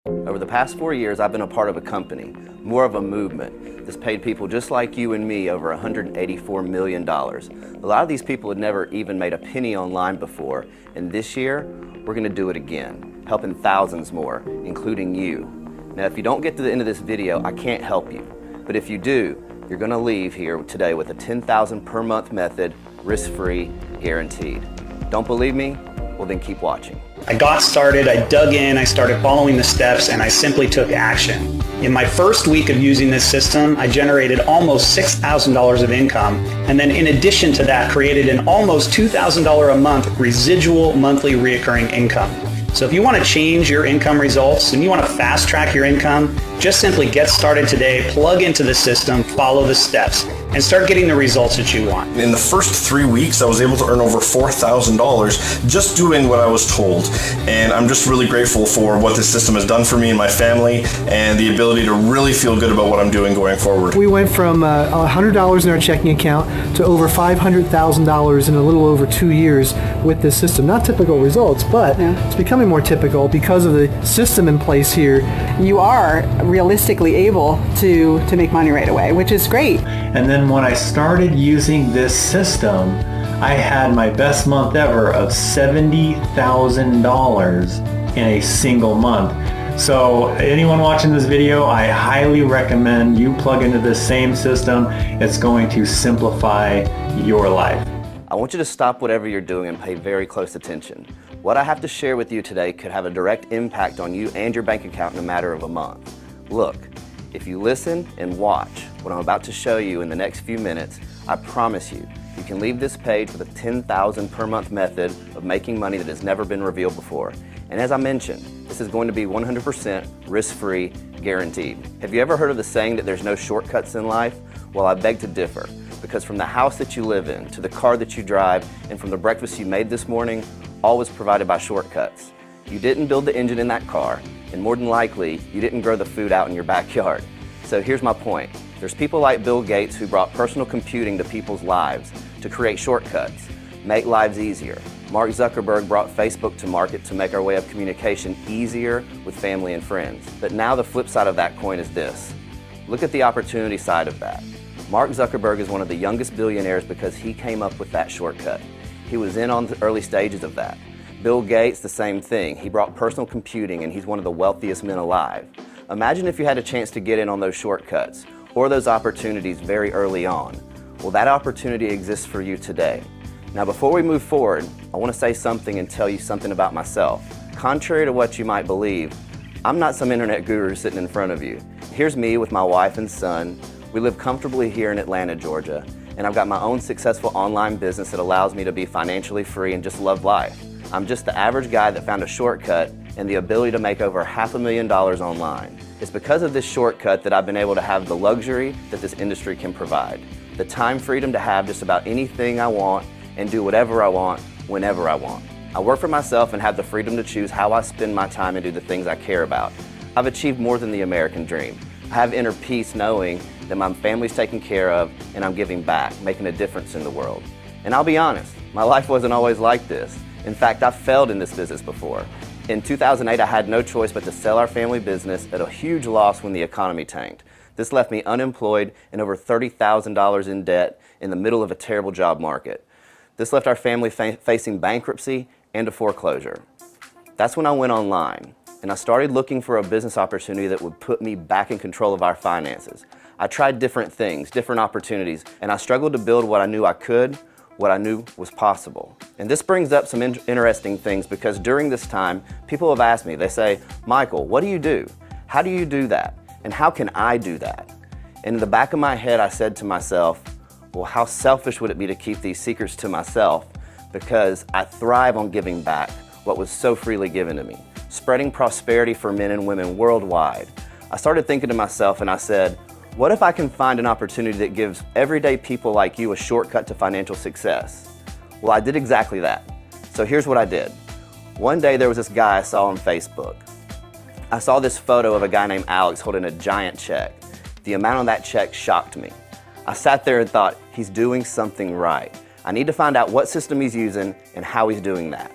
Over the past 4 years, I've been a part of a company, more of a movement, that's paid people just like you and me over $184 million. A lot of these people had never even made a penny online before, and this year, we're going to do it again, helping thousands more, including you. Now, if you don't get to the end of this video, I can't help you, but if you do, you're going to leave here today with a $10,000 per month method, risk-free, guaranteed. Don't believe me? Well, then keep watching. I got started, I dug in, I started following the steps, and I simply took action. In my first week of using this system, I generated almost $6,000 of income, and then in addition to that, created an almost $2,000 a month residual monthly reoccurring income. So if you want to change your income results and you want to fast track your income, just simply get started today, plug into the system, follow the steps, and start getting the results that you want. In the first 3 weeks, I was able to earn over $4,000 just doing what I was told. And I'm just really grateful for what this system has done for me and my family and the ability to really feel good about what I'm doing going forward. We went from $100 in our checking account to over $500,000 in a little over 2 years with this system. Not typical results, but it's becoming more typical because of the system in place here. You are realistically able to make money right away, which is great. And then when I started using this system, I had my best month ever of $70,000 in a single month. So anyone watching this video, I highly recommend you plug into this same system. It's going to simplify your life. I want you to stop whatever you're doing and pay very close attention. What I have to share with you today could have a direct impact on you and your bank account in a matter of a month. Look, if you listen and watch what I'm about to show you in the next few minutes, I promise you, you can leave this page with a $10,000 per month method of making money that has never been revealed before. And as I mentioned, this is going to be 100% risk-free, guaranteed. Have you ever heard of the saying that there's no shortcuts in life? Well, I beg to differ, because from the house that you live in, to the car that you drive, and from the breakfast you made this morning, all was provided by shortcuts. You didn't build the engine in that car, and more than likely, you didn't grow the food out in your backyard. So here's my point. There's people like Bill Gates who brought personal computing to people's lives to create shortcuts, make lives easier. Mark Zuckerberg brought Facebook to market to make our way of communication easier with family and friends. But now the flip side of that coin is this. Look at the opportunity side of that. Mark Zuckerberg is one of the youngest billionaires because he came up with that shortcut. He was in on the early stages of that. Bill Gates, the same thing. He brought personal computing and he's one of the wealthiest men alive. Imagine if you had a chance to get in on those shortcuts or those opportunities very early on. Well, that opportunity exists for you today. Now, before we move forward, I want to say something and tell you something about myself. Contrary to what you might believe, I'm not some internet guru sitting in front of you. Here's me with my wife and son. We live comfortably here in Atlanta, Georgia, and I've got my own successful online business that allows me to be financially free and just love life. I'm just the average guy that found a shortcut and the ability to make over $500,000 online. It's because of this shortcut that I've been able to have the luxury that this industry can provide. The time freedom to have just about anything I want and do whatever I want, whenever I want. I work for myself and have the freedom to choose how I spend my time and do the things I care about. I've achieved more than the American dream. I have inner peace knowing that my family's taken care of and I'm giving back, making a difference in the world. And I'll be honest, my life wasn't always like this. In fact, I've failed in this business before. In 2008, I had no choice but to sell our family business at a huge loss when the economy tanked. This left me unemployed and over $30,000 in debt in the middle of a terrible job market. This left our family facing bankruptcy and a foreclosure. That's when I went online and I started looking for a business opportunity that would put me back in control of our finances. I tried different things, different opportunities, and I struggled to build what I knew I could, what I knew was possible. And this brings up some interesting things because during this time, people have asked me, they say, Michael, what do you do? How do you do that? And how can I do that? And in the back of my head, I said to myself, well, how selfish would it be to keep these secrets to myself? Because I thrive on giving back what was so freely given to me, spreading prosperity for men and women worldwide. I started thinking to myself and I said, what if I can find an opportunity that gives everyday people like you a shortcut to financial success? Well, I did exactly that. So here's what I did. One day there was this guy I saw on Facebook. I saw this photo of a guy named Alex holding a giant check. The amount on that check shocked me. I sat there and thought, he's doing something right. I need to find out what system he's using and how he's doing that.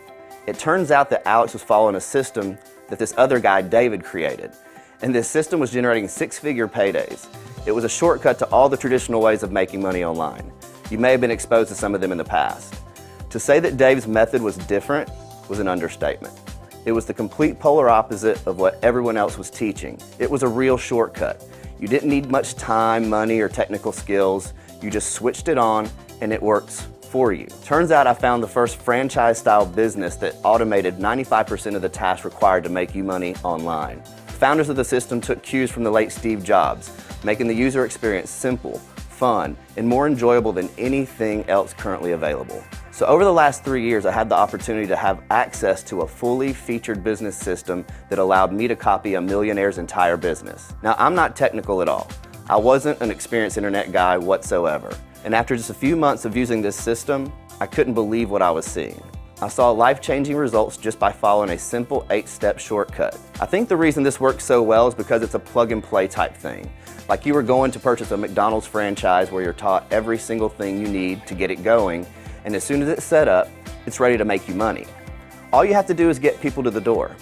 It turns out that Alex was following a system that this other guy, David, created. And this system was generating six-figure paydays. It was a shortcut to all the traditional ways of making money online. You may have been exposed to some of them in the past. To say that Dave's method was different was an understatement. It was the complete polar opposite of what everyone else was teaching. It was a real shortcut. You didn't need much time, money, or technical skills. You just switched it on and it works for you. Turns out I found the first franchise-style business that automated 95% of the tasks required to make you money online. The founders of the system took cues from the late Steve Jobs, making the user experience simple, fun, and more enjoyable than anything else currently available. So over the last 3 years, I had the opportunity to have access to a fully featured business system that allowed me to copy a millionaire's entire business. Now, I'm not technical at all. I wasn't an experienced internet guy whatsoever. And after just a few months of using this system, I couldn't believe what I was seeing. I saw life-changing results just by following a simple 8-step shortcut. I think the reason this works so well is because it's a plug-and-play type thing. Like you were going to purchase a McDonald's franchise where you're taught every single thing you need to get it going, and as soon as it's set up, it's ready to make you money. All you have to do is get people to the door.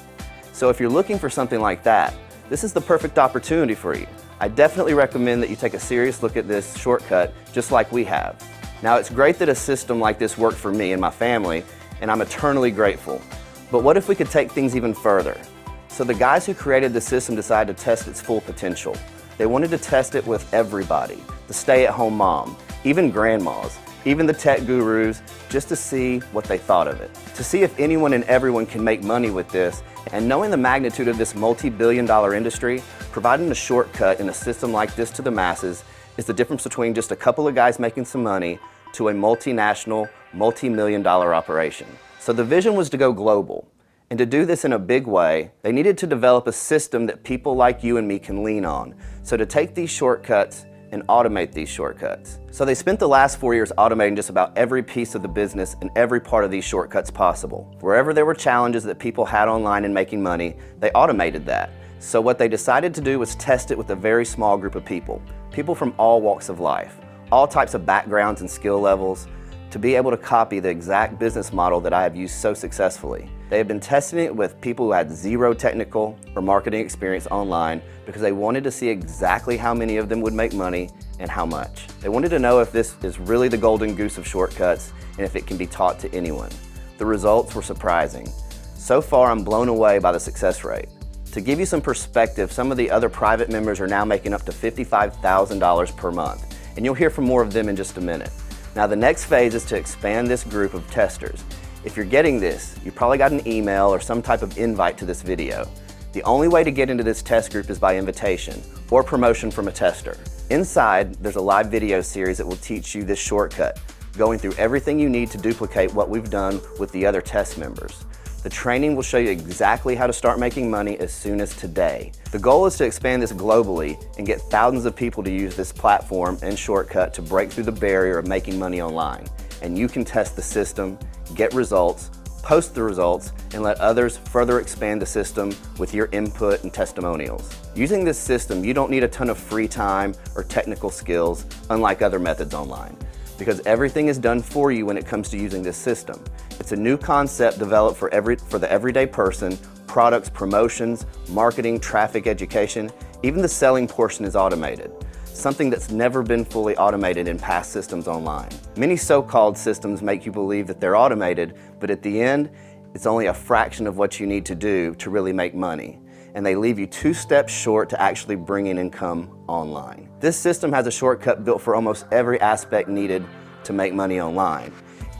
So if you're looking for something like that, this is the perfect opportunity for you. I definitely recommend that you take a serious look at this shortcut just like we have. Now, it's great that a system like this worked for me and my family, and I'm eternally grateful. But what if we could take things even further? So the guys who created the system decided to test its full potential. They wanted to test it with everybody, the stay-at-home mom, even grandmas, even the tech gurus, just to see what they thought of it. To see if anyone and everyone can make money with this, and knowing the magnitude of this multi-billion-dollar industry, providing a shortcut in a system like this to the masses is the difference between just a couple of guys making some money to a multinational, multi-million-dollar operation. So the vision was to go global. And to do this in a big way, they needed to develop a system that people like you and me can lean on. So to take these shortcuts and automate these shortcuts. So they spent the last 4 years automating just about every piece of the business and every part of these shortcuts possible. Wherever there were challenges that people had online in making money, they automated that. So what they decided to do was test it with a very small group of people from all walks of life, all types of backgrounds and skill levels, to be able to copy the exact business model that I have used so successfully. They have been testing it with people who had zero technical or marketing experience online because they wanted to see exactly how many of them would make money and how much. They wanted to know if this is really the golden goose of shortcuts and if it can be taught to anyone. The results were surprising. So far, I'm blown away by the success rate. To give you some perspective, some of the other private members are now making up to $55,000 per month, and you'll hear from more of them in just a minute. Now, the next phase is to expand this group of testers. If you're getting this, you probably got an email or some type of invite to this video. The only way to get into this test group is by invitation or promotion from a tester. Inside, there's a live video series that will teach you this shortcut, going through everything you need to duplicate what we've done with the other test members. The training will show you exactly how to start making money as soon as today. The goal is to expand this globally and get thousands of people to use this platform and shortcut to break through the barrier of making money online. And you can test the system, get results, post the results, and let others further expand the system with your input and testimonials. Using this system, you don't need a ton of free time or technical skills, unlike other methods online, because everything is done for you when it comes to using this system. It's a new concept developed for the everyday person. Products, promotions, marketing, traffic, education, even the selling portion is automated. Something that's never been fully automated in past systems online. Many so-called systems make you believe that they're automated, but at the end, it's only a fraction of what you need to do to really make money. And they leave you 2 steps short to actually bringing income online. This system has a shortcut built for almost every aspect needed to make money online.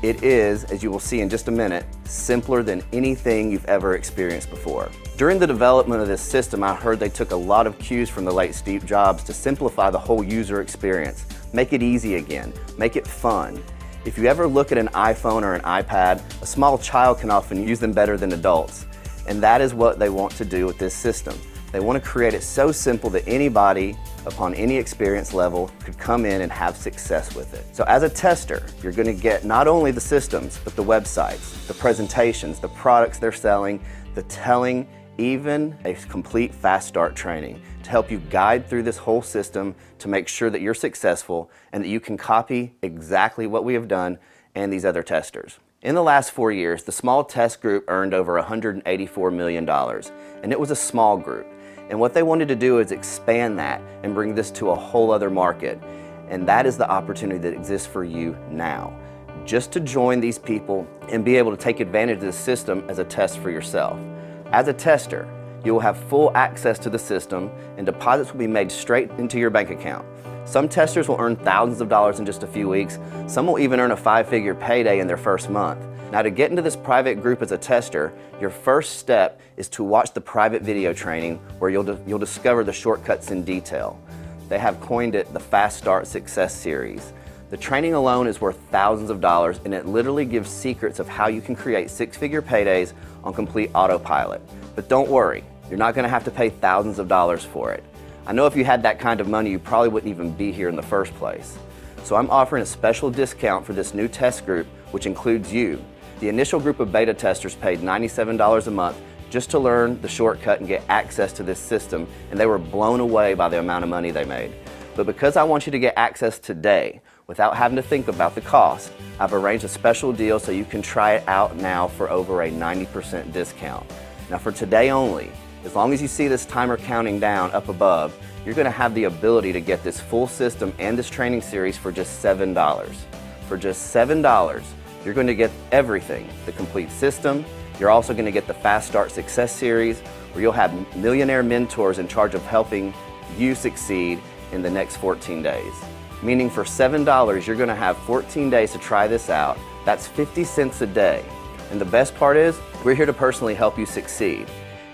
It is, as you will see in just a minute, simpler than anything you've ever experienced before. During the development of this system, I heard they took a lot of cues from the late Steve Jobs to simplify the whole user experience, make it easy again, make it fun. If you ever look at an iPhone or an iPad, a small child can often use them better than adults. And that is what they want to do with this system. They want to create it so simple that anybody, upon any experience level, could come in and have success with it. So as a tester, you're going to get not only the systems, but the websites, the presentations, the products they're selling, the telling, even a complete fast start training to help you guide through this whole system to make sure that you're successful and that you can copy exactly what we have done and these other testers. In the last 4 years, the small test group earned over $184 million, and it was a small group. And what they wanted to do is expand that and bring this to a whole other market. And that is the opportunity that exists for you now. Just to join these people and be able to take advantage of the system as a test for yourself. As a tester, you will have full access to the system and deposits will be made straight into your bank account. Some testers will earn thousands of dollars in just a few weeks. Some will even earn a 5-figure payday in their first month. Now, to get into this private group as a tester, your first step is to watch the private video training where you'll discover the shortcuts in detail. They have coined it the Fast Start Success Series. The training alone is worth thousands of dollars, and it literally gives secrets of how you can create 6-figure paydays on complete autopilot. But don't worry, you're not going to have to pay thousands of dollars for it. I know if you had that kind of money, you probably wouldn't even be here in the first place. So I'm offering a special discount for this new test group, which includes you. The initial group of beta testers paid $97 a month just to learn the shortcut and get access to this system, and they were blown away by the amount of money they made. But because I want you to get access today, without having to think about the cost, I've arranged a special deal so you can try it out now for over a 90% discount. Now for today only, as long as you see this timer counting down up above, you're going to have the ability to get this full system and this training series for just $7. For just $7, you're going to get everything, the complete system. You're also going to get the Fast Start Success Series, where you'll have millionaire mentors in charge of helping you succeed in the next 14 days. Meaning for $7, you're going to have 14 days to try this out. That's 50 cents a day. And the best part is, we're here to personally help you succeed.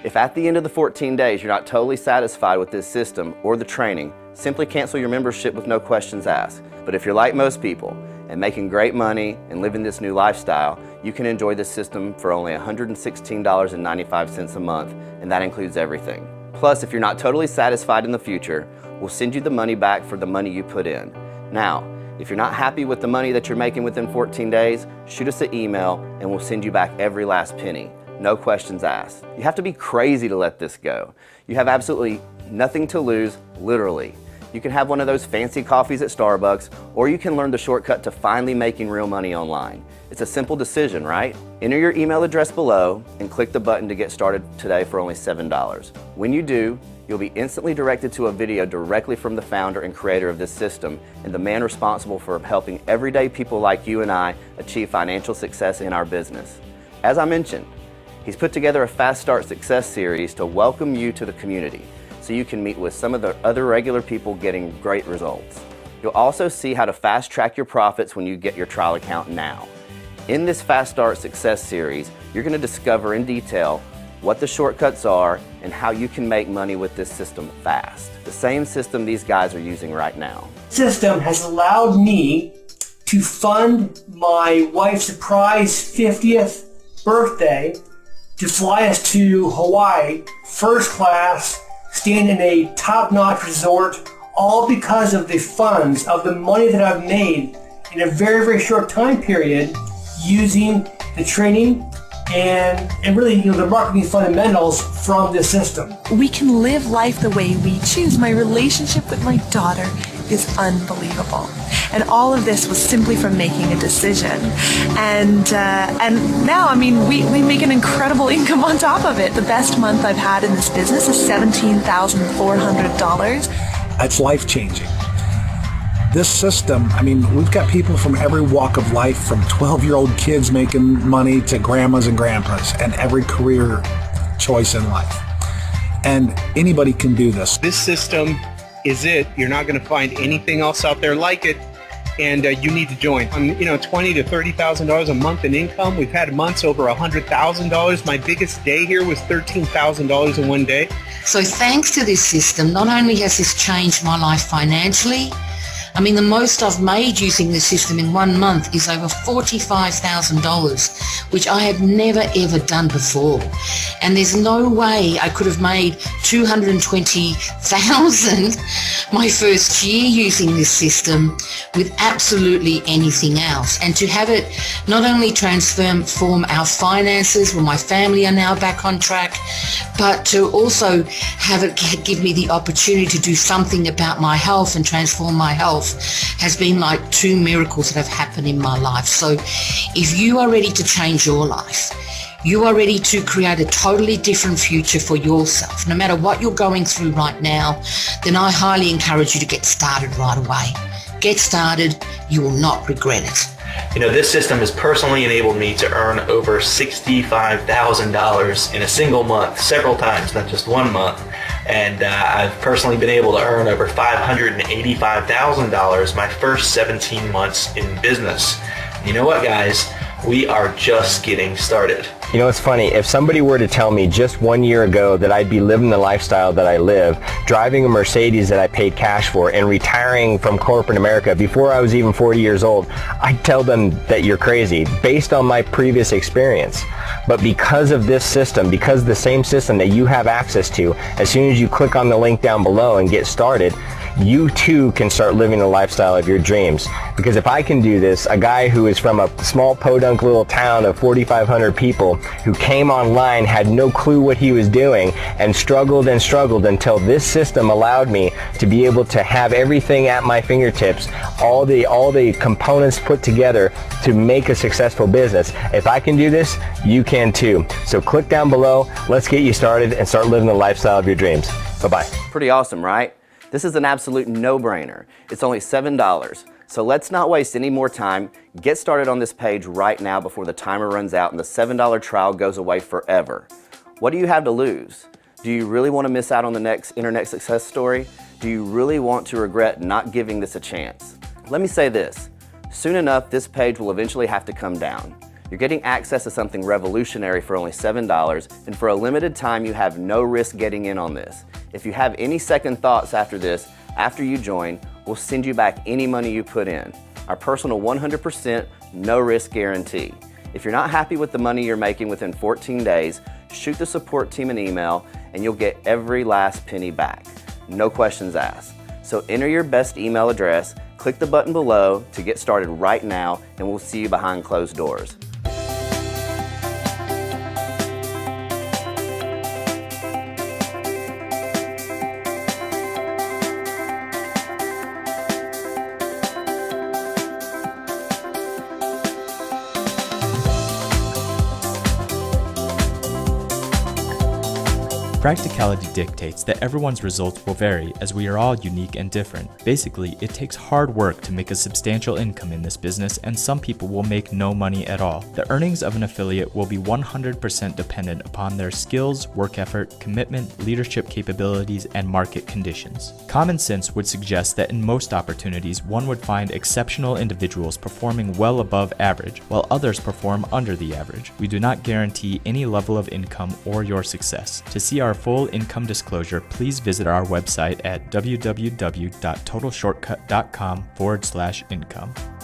If at the end of the 14 days you're not totally satisfied with this system or the training, simply cancel your membership with no questions asked. But if you're like most people and making great money and living this new lifestyle, you can enjoy this system for only $116.95 a month, and that includes everything. Plus, if you're not totally satisfied in the future, we'll send you the money back for the money you put in. Now, if you're not happy with the money that you're making within 14 days, shoot us an email and we'll send you back every last penny. No questions asked. You have to be crazy to let this go. You have absolutely nothing to lose, literally. You can have one of those fancy coffees at Starbucks, or you can learn the shortcut to finally making real money online. It's a simple decision, right? Enter your email address below and click the button to get started today for only $7. When you do, you'll be instantly directed to a video directly from the founder and creator of this system and the man responsible for helping everyday people like you and I achieve financial success in our business. As I mentioned, he's put together a Fast Start Success Series to welcome you to the community so you can meet with some of the other regular people getting great results. You'll also see how to fast track your profits when you get your trial account now. In this Fast Start Success Series, you're going to discover in detail what the shortcuts are and how you can make money with this system fast. The same system these guys are using right now. System has allowed me to fund my wife's surprise 50th birthday, to fly us to Hawaii, first class, staying in a top-notch resort, all because of the funds, of the money that I've made in a very, very short time period using the training and really, the marketing fundamentals from this system. We can live life the way we choose. My relationship with my daughter is unbelievable. And all of this was simply from making a decision. And now, I mean, we make an incredible income on top of it. The best month I've had in this business is $17,400. It's life-changing. This system, I mean, we've got people from every walk of life, from 12-year-old kids making money to grandmas and grandpas, and every career choice in life. And anybody can do this. This system is it. You're not going to find anything else out there like it, and you need to join. On $20,000 to $30,000 a month in income. We've had months over $100,000. My biggest day here was $13,000 in one day. So thanks to this system, not only has this changed my life financially, I mean, the most I've made using the system in 1 month is over $45,000, which I had never ever done before. And there's no way I could have made $220,000 my first year using this system with absolutely anything else. And to have it not only transform our finances, well, my family are now back on track, but to also have it give me the opportunity to do something about my health and transform my health myself has been like 2 miracles that have happened in my life. So if you are ready to change your life, you are ready to create a totally different future for yourself, no matter what you're going through right now, then I highly encourage you to get started right away. Get started. You will not regret it. You know, this system has personally enabled me to earn over $65,000 in a single month, several times, not just 1 month. And I've personally been able to earn over $585,000 my first 17 months in business. You know what, guys? We are just getting started. You know, it's funny, if somebody were to tell me just 1 year ago that I'd be living the lifestyle that I live, driving a Mercedes that I paid cash for, and retiring from corporate America before I was even 40 years old, I'd tell them that you're crazy, based on my previous experience. But because of this system, because the same system that you have access to, as soon as you click on the link down below and get started, you too can start living the lifestyle of your dreams. Because if I can do this, a guy who is from a small podunk little town of 4,500 people, who came online, had no clue what he was doing, and struggled until this system allowed me to be able to have everything at my fingertips, all the components put together to make a successful business. If I can do this, you can too. So click down below, let's get you started and start living the lifestyle of your dreams. Bye-bye. Pretty awesome, right? This is an absolute no-brainer. It's only $7. So let's not waste any more time. Get started on this page right now before the timer runs out and the $7 trial goes away forever. What do you have to lose? Do you really want to miss out on the next internet success story? Do you really want to regret not giving this a chance? Let me say this. Soon enough, this page will eventually have to come down. You're getting access to something revolutionary for only $7, and for a limited time you have no risk getting in on this. If you have any second thoughts after this, after you join, we'll send you back any money you put in. Our personal 100% no risk guarantee. If you're not happy with the money you're making within 14 days, shoot the support team an email and you'll get every last penny back. No questions asked. So enter your best email address, click the button below to get started right now, and we'll see you behind closed doors. Practicality dictates that everyone's results will vary, as we are all unique and different. Basically, it takes hard work to make a substantial income in this business, and some people will make no money at all. The earnings of an affiliate will be 100% dependent upon their skills, work effort, commitment, leadership capabilities, and market conditions. Common sense would suggest that in most opportunities, one would find exceptional individuals performing well above average, while others perform under the average. We do not guarantee any level of income or your success. To see our full income disclosure, please visit our website at www.totalshortcut.com/income.